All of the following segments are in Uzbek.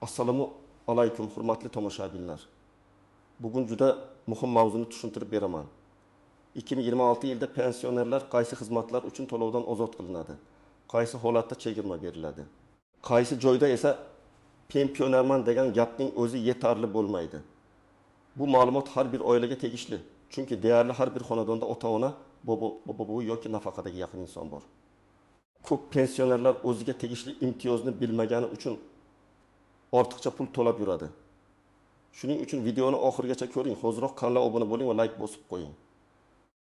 Assalomu alaykum hurmatli tomoshabinlar. Bugun juda muhim mavzuni tushuntirib beraman. 2026 yilda pensionerlar qaysi xizmatlar uchun to'lovdan ozod qilinadi? Qaysi holatda chegirma beriladi? Qaysi joyda esa pensionerman degan gapning o'zi yetarli bo'lmaydi? Bu ma'lumot har bir oilaga tegishli. Chunki deyarli har bir xonadonda ota-ona, bobo yoki nafaqadagi yaqin inson bor. Ko'p pensionerlar o'ziga tegishli imtiyozni bilmagani uchun ortiqcha pul to'lab yuradi. Shuning uchun videoni oxirigacha ko'ring, hozirroq kanalga obuna bo'ling va like bosib qo'ying.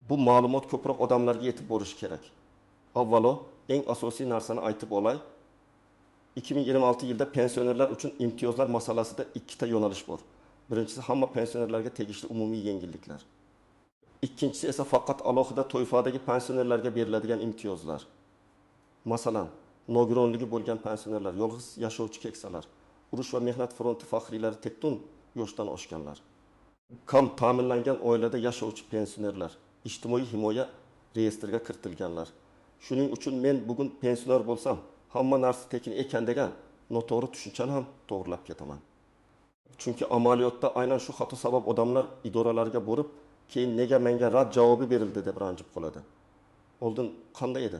Bu ma'lumot ko'proq odamlarga yetib borishi kerak. Avvalo, eng asosiy narsani aytib olay. 2026 yilda pensionerlar uchun imtiyozlar masalasida ikkita yo'nalish bor. Birinchisi hamma pensionerlarga tegishli umumiy yengilliklar. Ikkinchisi esa faqat alohida toifadagi pensionerlarga beriladigan imtiyozlar. Masalan, nogironligi bo'lgan pensionerlar, yolg'iz yashovchi keksalar, urush va mehnat fronti faxriylari, tekton yoshdan oshganlar, kam ta'minlangan oilada yashovchi pensionerlar, ijtimoiy himoya reyestriga kiritilganlar. Shuning uchun men bugun pensioner bo'lsam, hamma narsa tekin ekan degan noto'g'ri tushunchani ham to'g'rilab ketaman. Chunki amaliyotda aynan shu xato sabab odamlar idoralarga borib, keyin nega menga rad javobi berildi deb ranjib qoladi. Oldin qanday edi?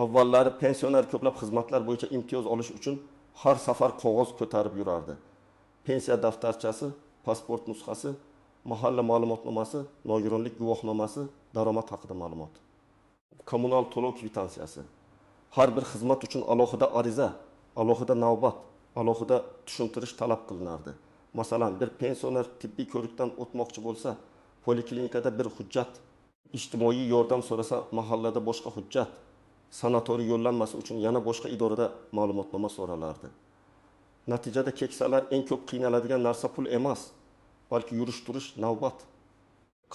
Avvallari pensioner ko'plab xizmatlar bo'yicha imtiyoz olish uchun har safar qog'oz ko'tarib yurardi. Pensiya daftarchasi, pasport nusxasi, mahalla ma'lumotnomasi, nogironlik guvohnomasi, daromad haqida ma'lumot, kommunal to'lov kvitansiyasi. Har bir xizmat uchun alohida ariza, alohida navbat, alohida tushuntirish talab qilinardi. Masalan, bir pensioner tibbiy ko'rikdan o'tmoqchi bo'lsa, poliklinikada bir hujjat, ijtimoiy yordam so'rasa, mahallada boshqa hujjat, sanatoriy yo'llanmasi uchun yana boshqa idorada ma'lumotnoma so'ralardi. Natijada keksalar eng ko'p qiynaladigan narsa pul emas, balki yurish-turish, navbat,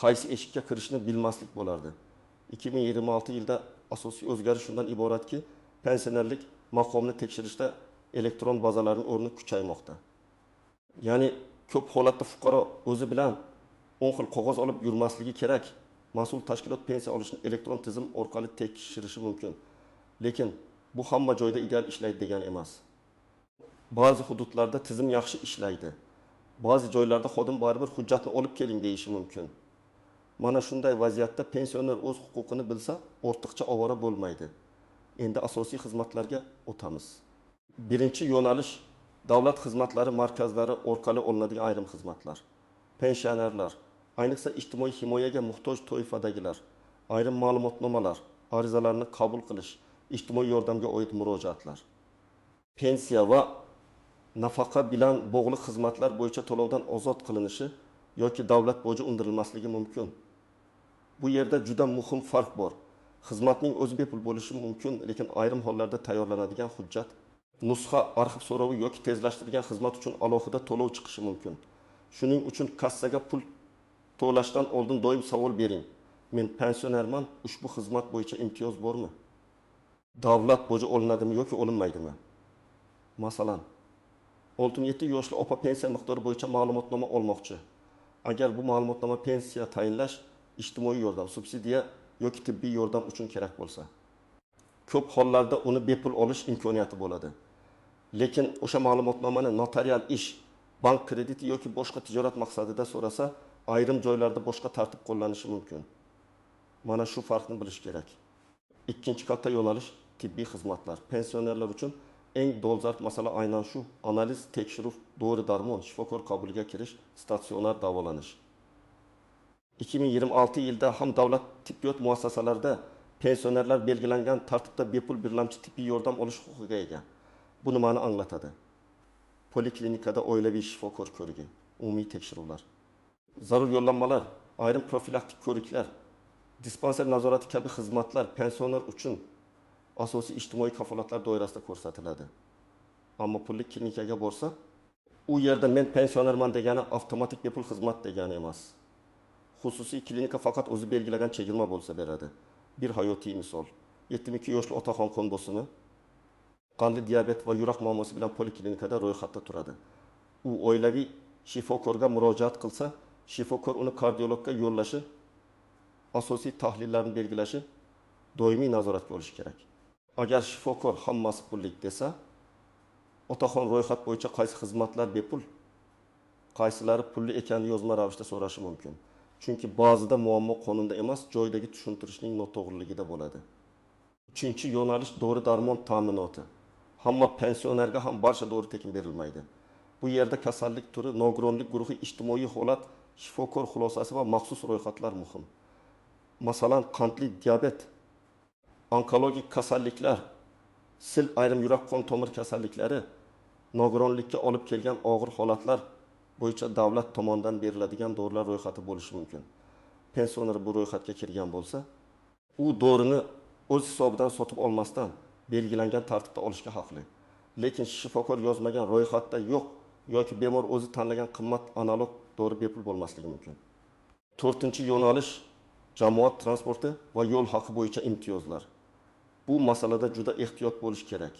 qaysi eshikka kirishni bilmaslik bo'lardi. 2026 yilda asosiy o'zgarish shundan iboratki, pensionerlik maqomini tekshirishda elektron bazalarning o'rni kuchaymoqda. Ya'ni ko'p holatda fuqaro o'zi bilan 10 xil qog'oz olib yurmasligi kerak. Mas'ul tashkilot pensiya olishni elektron tizim orqali tekshirishi mumkin. Lekin bu hamma joyda ideal ishlaydi degan emas. Ba'zi hududlarda tizim yaxshi ishlaydi. Ba'zi joylarda xodim baribir hujjatni olib keling deyishi mumkin. Mana shunday vaziyatda pensioner o'z huquqini bilsa, ortiqcha ovora bo'lmaydi. Endi asosiy xizmatlarga o'tamiz. Birinchi yo'nalish davlat xizmatlari markazlari orqali olinadigan ayrim xizmatlar. Pensionerlar, ayniqsa ijtimoiy himoyaga muhtoj toifadagilar, ayrim ma'lumotnomalar, arizalarni qabul qilish, ijtimoiy yordamga oid murojaatlar. Pensiya va nafaqa bilan bog'liq xizmatlar bo'yicha to'lovdan ozod qilinishi yoki davlat boji undirilmasligi mumkin. Bu yerda juda muhim farq bor. Xizmatning o'zi bepul bo'lishi mumkin, lekin ayrim hollarda tayyorlanadigan hujjat, nusxa, arxiv so'rovi yoki tezlashtirilgan xizmat uchun alohida to'lov chiqishi mumkin. Shuning uchun kassaga pul to'lashdan oldin doim savol bering. Men pensionerman, ushbu xizmat bo'yicha imtiyoz bormi? Davlat boji olinadimi yoki olinmaydimi? Masalan, 67 yoshli opa pensiya miqdori bo'yicha ma'lumotnoma olmoqchi. Agar bu ma'lumotnoma pensiya tayinlash, ijtimoiy yordam, subsidiya yoki tibbiy yordam uchun kerak bo'lsa, ko'p hollarda uni bepul olish imkoniyati bo'ladi. Lekin o'sha ma'lumotnomani notarial ish, bank krediti yoki boshqa tijorat maqsadida so'rasa, ayrim joylarda boshqa tartib qo'llanishi mumkin. Mana shu farqni bilish kerak. Ikkinchi katta yo'nalish tibbiy xizmatlar. Pensionerlar uchun eng dolzarb masala aynan shu: analiz, tekshiruv, dori-darmon, shifokor qabuliga kirish, statsionar davolanish. 2026 yilda ham davlat tibbiyot muassasalarida pensionerlar belgilangan tartibda bepul birlamchi tibbiy yordam olish huquqiga ega. Bu nimani anglatadi? Poliklinikada oilaviy shifokor ko'rigi, umumiy tekshiruvlar, zarur yo'llanmalar, ayrim profilaktik ko'riklar, dispanser nazorati kabi xizmatlar pensioner uchun asosiy ijtimoiy kafolatlar doirasida ko'rsatiladi. Ammo pullik klinikaga borsa, u yerda men pensionerman degani avtomatik bepul xizmat degani emas. Xususiy klinika faqat o'zi belgilagan chegirma bo'lsa beradi. Bir hayotiy misol: 72 yoshli otaxon qo'nbosini qandli diabet va yurak muammosi bilan poliklinikada ro'yxatda turadi. U oilaviy shifokorga murojaat qilsa, shifokor uni kardiologga yo'llashi, asosiy tahlillarni belgilashi, doimiy nazoratga olish kerak. Agar shifokor hammasi pullik desa, otaxon ro'yxat bo'yicha qaysi xizmatlar bepul, qaysilari pulli ekanini yozma ravishda so'rashi mumkin. Chunki ba'zida muammo qonunda emas, joydagi tushuntirishning noto'g'riligida bo'ladi. Uchinchi yo'nalish dori-darmon ta'minoti. Hamma pensionerga ham barcha dori tekin berilmaydi. Bu yerda kasallik turi, nogironlik guruhi, ijtimoiy holat, shifokor xulosasi va maxsus ro'yxatlar muhim. Masalan, qandli diabet, onkologik kasalliklar, sil ayrim yurak-qon tomir kasalliklari, nogironlikka olib kelgan og'ir holatlar bo'yicha davlat tomonidan beriladigan dorilar ro'yxati bo'lishi mumkin. Pensioner bu ro'yxatga kirgan bo'lsa, u dorini o'z hisobidan sotib olmasdan belgilangan tartibda olishga haqli. Lekin shifokor yozmagan, ro'yxatda yo'q yoki bemor o'zi tanlagan qimmat analog dori bepul bo'lmasligi mumkin. 4-yo'nalish jamoat transporti va yo'l haqi bo'yicha imtiyozlar. Bu masalada juda ehtiyot bo'lish kerak.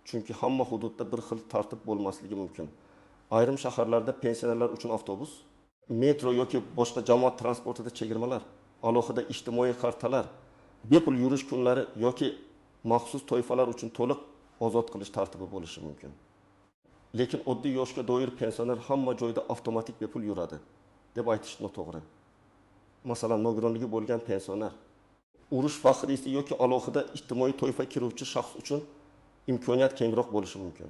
Chunki hamma hududda bir xil tartib bo'lmasligi mumkin. Ayrim shaharlarda pensionerlar uchun avtobus, metro yoki boshqa jamoat transportida chegirmalar, alohida ijtimoiy kartalar, bepul yurish kunlari yoki maxsus toifalar uchun to'liq ozod qilish tartibi bo'lishi mumkin. Lekin oddiy yoshga doir pensioner hamma joyda avtomatik bepul yuradi deb aytish noto'g'ri. Masalan, nogironligi bo'lgan pensioner urush faxriysi yoki alohida ijtimoiy toifa kiruvchi shaxs uchun imkoniyat kengroq bo'lishi mumkin.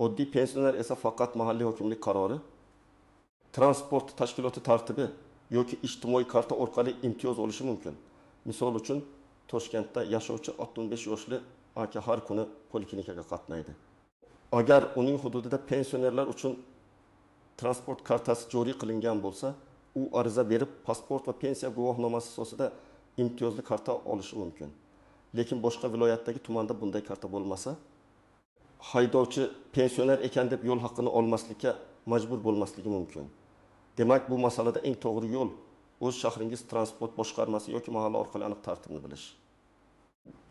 Oddiy pensioner esa faqat mahalliy hokimlik qarori, transport tashkiloti tartibi yoki ijtimoiy karta orqali imtiyoz olishi mumkin. Misol uchun, Toshkentda yashovchi 65 yoshli aka har kuni poliklinikaga qatnaydi. Agar uning hududida pensionerlar uchun transport kartasi joriy qilingan bo'lsa, u ariza berib, pasport va pensiya guvohnomasi asosida imtiyozli karta olishi mumkin. Lekin boshqa viloyatdagi tumanda bunday karta bo'lmasa, haydovchi pensioner ekan deb yo'l haqqini olmaslikka majbur bo'lmasligi mumkin. Demak, bu masalada eng to'g'ri yo'l o'z shahringiz transport boshqarmasi yoki mahalla orqali aniq tartibni bilish.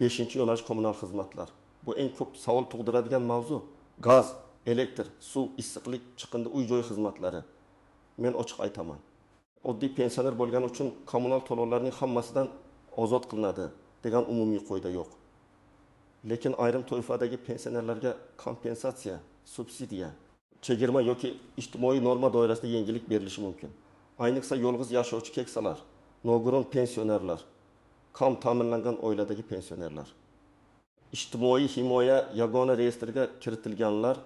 5-yo'nalish kommunal xizmatlar. Bu eng ko'p savol tug'diradigan mavzu. Gaz, elektr, suv, issiqlik, chiqindi uy-joy xizmatlari. Men ochiq aytaman. Oddiy pensioner bo'lgani uchun kommunal to'lovlarning hammasidan ozod qilinadi degan umumiy qoida yo'q. Lekin ayrim toifadagi pensionerlarga kompensatsiya, subsidiya, chegirma yoki ijtimoiy norma doirasida yengillik berilishi mumkin. Ayniqsa yolg'iz yashovchi keksalar, nogiron pensionerlar, kam ta'minlangan oiladagi pensionerlar. Ijtimoiy himoya yagona reyestriga kiritilganlar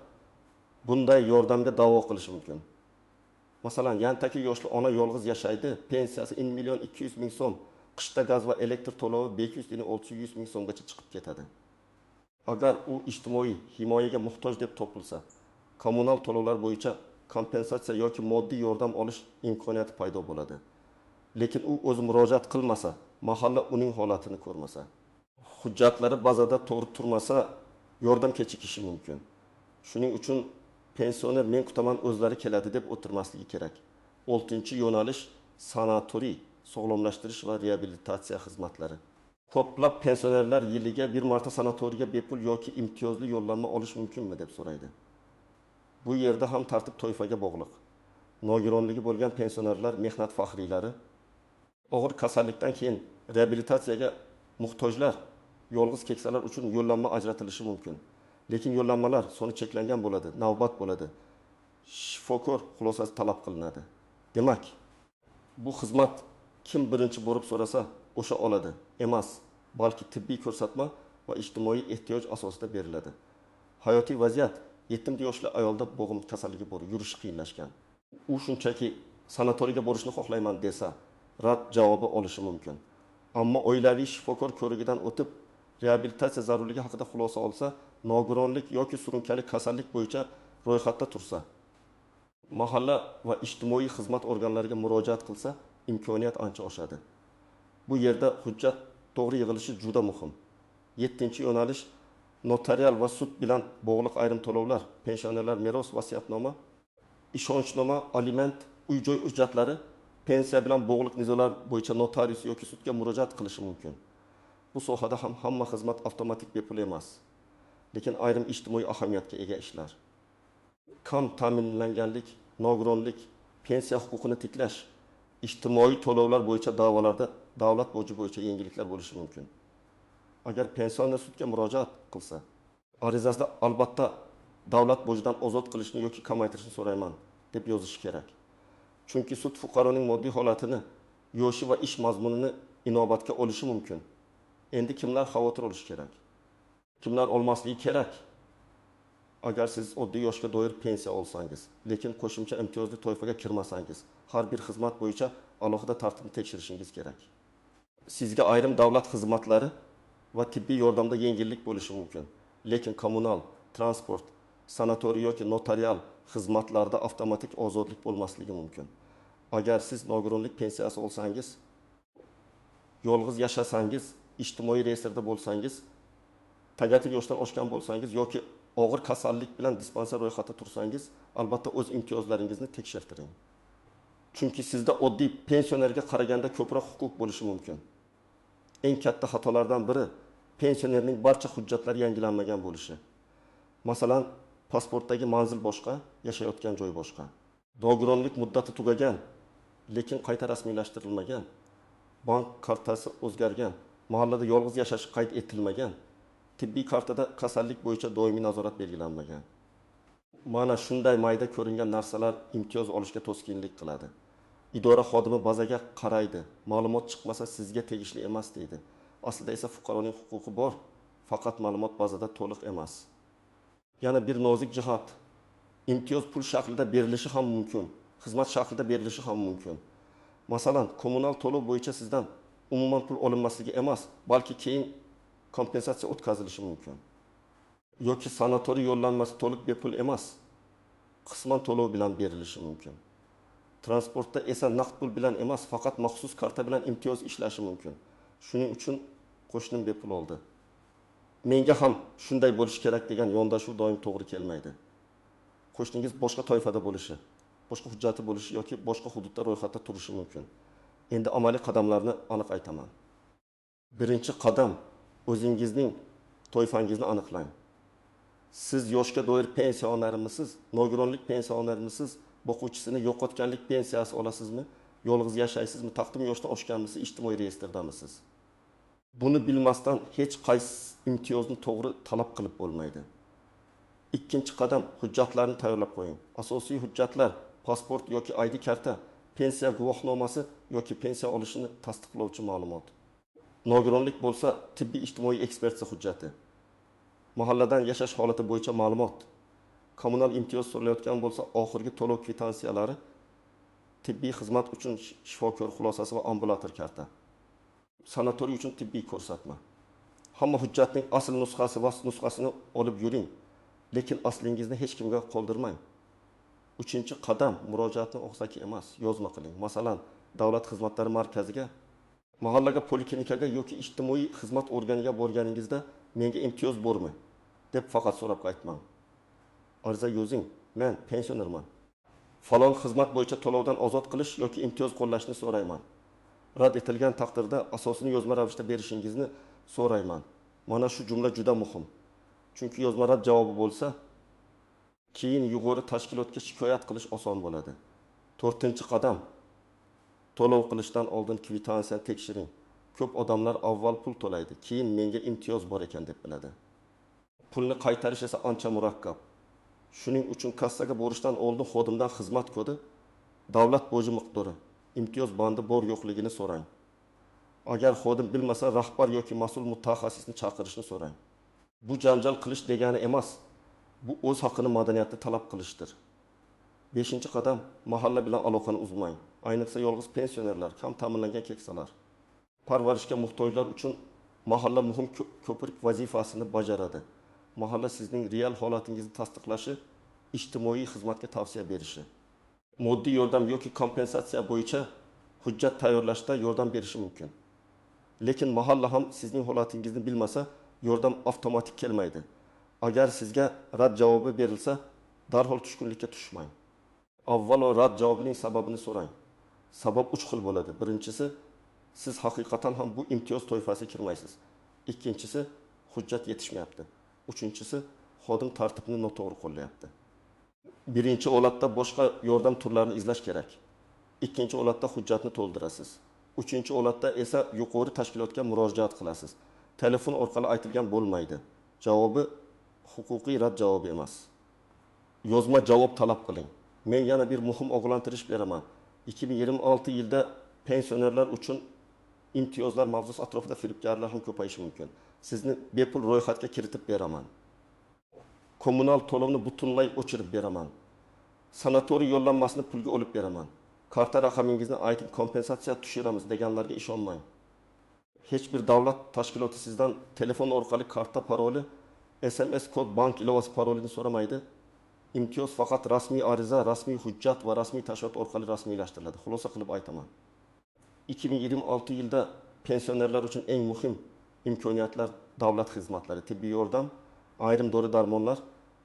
bunday yordamga da'vo qilishi mumkin. Masalan, yantaki yoshli ona yolg'iz yashaydi, pensiyasi 1 million 200 ming so'm, qishda gaz va elektr to'lovi 500 ming so'mgacha chiqib ketadi. Agar u ijtimoiy himoyaga muhtoj deb topilsa, kommunal to'lovlar bo'yicha kompensatsiya yoki moddiy yordam olish imkoniyati paydo bo'ladi. Lekin u o'zi murojaat qilmasa, mahalla uning holatini ko'rmasa, hujjatlari bazada to'g'ri turmasa, yordam kechikishi mumkin. Shuning uchun pensioner men kutaman o'zlari keladi deb o'tirmasligi kerak. 6-yo'nalish sanatoriy, sog'lomlashtirish va reabilitatsiya xizmatlari. Ko'plab pensionerlar yiliga bir marta sanatoriyga bepul yoki imtiyozli yo'llanma olish mumkinmi deb so'raydi. Bu yerda ham tartib toifaga bog'liq. Nogironligi bo'lgan pensionerlar, mehnat faxriylari, og'ir kasallikdan keyin reabilitatsiyaga muhtojlar, yolg'iz keksalar uchun yo'llanma ajratilishi mumkin. Lekin yo'llanmalar soni cheklangan bo'ladi, navbat bo'ladi. Shifokor xulosasi talab qilinadi. Demak, bu xizmat kim birinchi borib so'rasa, o'sha oladi emas, balki tibbiy ko'rsatma va ijtimoiy ehtiyoj asosida beriladi. Hayotiy vaziyat, 70 yoshli ayolda bo'g'im kasalligi bor, yurishi qiyinlashgan. U shunchaki sanatoriyga borishni xohlayman desa, rad javobi olishi mumkin. Ammo oilaviy shifokor ko'rigidan o'tib, reabilitatsiya zarurligi haqida xulosa olsa, nogironlik yoki surunkali kasallik bo'yicha ro'yxatda tursa, mahalla va ijtimoiy xizmat organlariga murojaat qilsa, imkoniyat ancha oshadi. Bu yerda hujjat to'g'ri yig'ilishi juda muhim. 7-yo'nalish notarial va sud bilan bog'liq ayrim to'lovlar, pensionerlar meros vasiyatnoma, ishonchnoma, aliment, uy-joy hujjatlari, pensiya bilan bog'liq nizolar bo'yicha notarius yoki sudga murojaat qilishi mumkin. Bu sohada ham hamma xizmat avtomatik bepul emas, lekin ayrim ijtimoiy ahamiyatga ega ishlar. Kam ta'minlanganlik, nogironlik, pensiya huquqini tiklash, ijtimoiy to'lovlar bo'yicha da'volarda davlat boji bo'yicha yengilliklar bo'lishi mumkin. Agar pensioner sudga murojaat qilsa, arizasida albatta davlat bojidan ozod qilishni yoki kamaytirishni so'rayman deb yozish kerak. Chunki sud fuqaroning moddiy holatini, yoshi va ish mazmunini inobatga olishi mumkin. Endi kimlar xavotir olish kerak? Kimlar olmasligi kerak? Agar siz oddiy yoshga doir pensiya olsangiz, lekin qo'shimcha imtiyozli toifaga kirmasangiz, har bir xizmat bo'yicha alohida tartibni tekshirishingiz kerak. Sizga ayrim davlat xizmatlari va tibbiy yordamda yengillik bo'lishi mumkin, lekin kommunal, transport, sanatoriy yoki notarial xizmatlarda avtomatik ozodlik bo'lmasligi mumkin. Agar siz nogironlik pensiyasi olsangiz, yolg'iz yashasangiz, ijtimoiy reyestrda bo'lsangiz, tagatil yoshdan oshgan bo'lsangiz yoki og'ir kasallik bilan dispanser ro'yxatida tursangiz, albatta o'z imtiyozlaringizni tekshirtiring. Chunki sizda oddiy pensionerga qaraganda ko'proq huquq bo'lishi mumkin. Eng katta xatolardan biri pensionerning barcha hujjatlari yangilanmagan bo'lishi. Masalan, pasportdagi manzil boshqa, yashayotgan joy boshqa. Nogironlik muddati tugagan, lekin qayta rasmiylashtirilmagan. Bank kartasi o'zgargan, mahallada yolg'iz yashashi qayd etilmagan. Tibbiy kartada kasallik bo'yicha doimiy nazorat belgilanmagan. Mana shunday mayda ko'ringan narsalar imtiyoz olishga to'sqinlik qiladi. Idora xodimi bazaga qaraydi, ma'lumot chiqmasa sizga tegishli emas deydi. Aslida esa fuqaroning huquqi bor, faqat ma'lumot bazada to'liq emas. Yana bir nozik jihat, imtiyoz pul shaklida berilishi ham mumkin, xizmat shaklida berilishi ham mumkin. Masalan, kommunal to'lov bo'yicha sizdan umuman pul olinmasligi emas, balki keyin kompensatsiya o'tkazilishi mumkin. Yoki sanatoriy yo'llanmasi to'liq bepul emas, qisman to'lov bilan berilishi mumkin. Transportda esa naqd pul bilan emas, faqat maxsus karta bilan imtiyoz ishlashi mumkin. Shuning uchun qo'shnim bepul oldi. Menga ham shunday bo'lishi kerak degan yondashuv doim to'g'ri kelmaydi. Qo'shningiz boshqa toifada bo'lishi, boshqa hujjati bo'lishi yoki boshqa hududda ro'yxatda turishi mumkin. Endi amaliy qadamlarni aniq aytaman. Birinchi qadam, o'zingizning toifangizni aniqlang. Siz yoshga doir pensionermisiz, nogironlik pensionermisiz, boquvchisini yo'qotganlik pensiyasi olasizmi, yolg'iz yashaysizmi, taqdim yoshdan oshganmisiz, ijtimoiy reyestrdamisiz? Buni bilmasdan hech qaysi imtiyozni to'g'ri talab qilib bo'lmaydi. Ikkinchi qadam, hujjatlarni tayyorlab qo'ying. Asosiy hujjatlar pasport yoki ID karta, pensiya guvohnomasi yoki pensiya olishini tasdiqlovchi ma'lumot. Nogironlik bo'lsa, tibbiy ijtimoiy ekspertiza hujjati. Mahalladan yashash holati bo'yicha ma'lumot. Kommunal imtiyoz so'ralayotgan bo'lsa, oxirgi to'lov kvitantsiyalari, tibbiy xizmat uchun shifokor xulosasi va ambulator karta. Sanatoriy uchun tibbiy ko'rsatma. Hamma hujjatning asl nusxasi va nusxasini olib yuring, lekin aslingizni hech kimga qoldirmang. Uchinchi qadam, murojaatni og'zaki emas, yozma qiling. Masalan, davlat xizmatlari markaziga, mahallaga, poliklinikaga yoki ijtimoiy xizmat organiga borganingizda menga imtiyoz bormi deb faqat so'rab qaytmang. Ariza yozing, men pensionerman. Falon xizmat bo'yicha to'lovdan ozod qilish yoki imtiyoz qo'llashni so'rayman. Rad etilgan taqdirda asosini yozma ravishda berishingizni so'rayman. Mana shu jumla juda muhim. Chunki yozma rad javobi bo'lsa, keyin yuqori tashkilotga shikoyat qilish oson bo'ladi. 4-qadam, to'lov qilishdan oldin kvitansiyani tekshiring. Ko'p odamlar avval pul to'laydi, keyin menga imtiyoz bor ekan deb biladi. Pulni qaytarish esa ancha murakkab. Shuning uchun kassaga borishdan oldin xodimdan xizmat kodi, davlat boji miqdori, imtiyoz bandi bor yo'qligini so'rang. Agar xodim bilmasa, rahbar yoki mas'ul mutaxassisni chaqirishni so'rang. Bu janjal qilish degani emas, bu o'z haqini madaniyatni talab qilishdir. 5-qadam, mahalla bilan aloqani uzmang. Ayniqsa yolg'iz pensionerlar, kam ta'minlangan keksalar. Parvarishga muhtojlar uchun mahalla muhim ko'prik vazifasini bajaradi. Mahalla sizning real holatingizni tasdiqlashi, ijtimoiy xizmatga tavsiya berishi, moddiy yordam yoki kompensatsiya bo'yicha hujjat tayyorlashda yordam berishi mumkin. Lekin mahalla ham sizning holatingizni bilmasa, yordam avtomatik kelmaydi. Agar sizga rad javobi berilsa, darhol tushkunlikka tushmang. Avvalo rad javobining sababini so'rang. Sabab 3 xil bo'ladi. Birinchisi, siz haqiqatan ham bu imtiyoz toifasiga kirmaysiz. Ikkinchisi, hujjat yetishmayapti. Uchinchisi, xodim tartibni noto'g'ri qo'llayapti. Birinchi holatda boshqa yordam turlarini izlash kerak. Ikkinchi holatda hujjatni to'ldirasiz. Uchinchi holatda esa yuqori tashkilotga murojaat qilasiz. Telefon orqali aytilgan bo'lmaydi. Javobi huquqiy rad javobi emas. yozma javob talab qiling. Men yana bir muhim ogohlantirish beraman. 2026 yilda pensionerlar uchun imtiyozlar mavzusi atrofida firibgarlar ham ko'payishi mumkin. Sizni bepul ro'yxatga kiritib beraman. Kommunal to'lovni butunlay o'chirib beraman. Sanatoriy yo'llanmasini pulga olib beraman. Karta raqamingizni aytib kompensatsiya tushiramiz deganlarga ishonmang. Hech bir davlat tashkiloti sizdan telefon orqali karta paroli, SMS kod, bank ilovasi parolini so'ramaydi. Imtiyoz faqat rasmiy ariza, rasmiy hujjat va rasmiy tashkilot orqali rasmiylashtiriladi. Xulosa qilib aytaman. 2026 yilda pensionerlar uchun eng muhim imkoniyatlar davlat xizmatlari, tibbiy yordam, ayrim dori-darmonlar,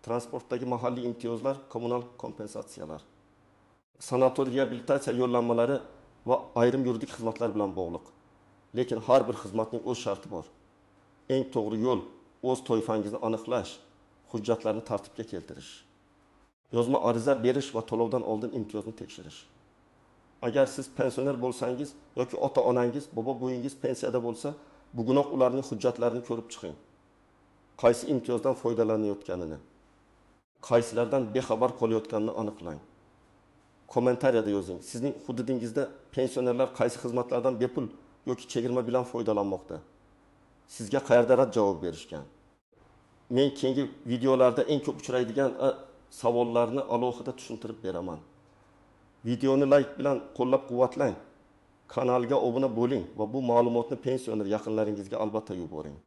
transportdagi mahalliy imtiyozlar, kommunal kompensatsiyalar, sanatoriy reabilitatsiya yo'llanmalari va ayrim yuridik xizmatlar bilan bog'liq. Lekin har bir xizmatning o'z sharti bor. Eng to'g'ri yo'l o'z toifangizni aniqlash, hujjatlarni tartibga keltirish, yozma ariza berish va to'lovdan oldin imtiyozni tekshirish. Agar siz pensioner bo'lsangiz yoki ota-onangiz, bobo-bo'yingiz pensiyada bo'lsa, bugunoq ularning hujjatlarini ko'rib chiqing. Qaysi imtiyozdan foydalanayotganini, qaysilardan bexabar qolayotganini aniqlang. Kommentariyada yozing. Sizning hududingizda pensionerlar qaysi xizmatlardan bepul yoki chegirma bilan foydalanmoqda? Sizga qayerda rad javob berishgan? Men keyingi videolarda eng ko'p uchraydigan savollarni alohida tushuntirib beraman. Videoni like bilan qo'llab-quvvatlang. Kanalga obuna bo'ling va bu ma'lumotni pensioner yaqinlaringizga albatta yuboring.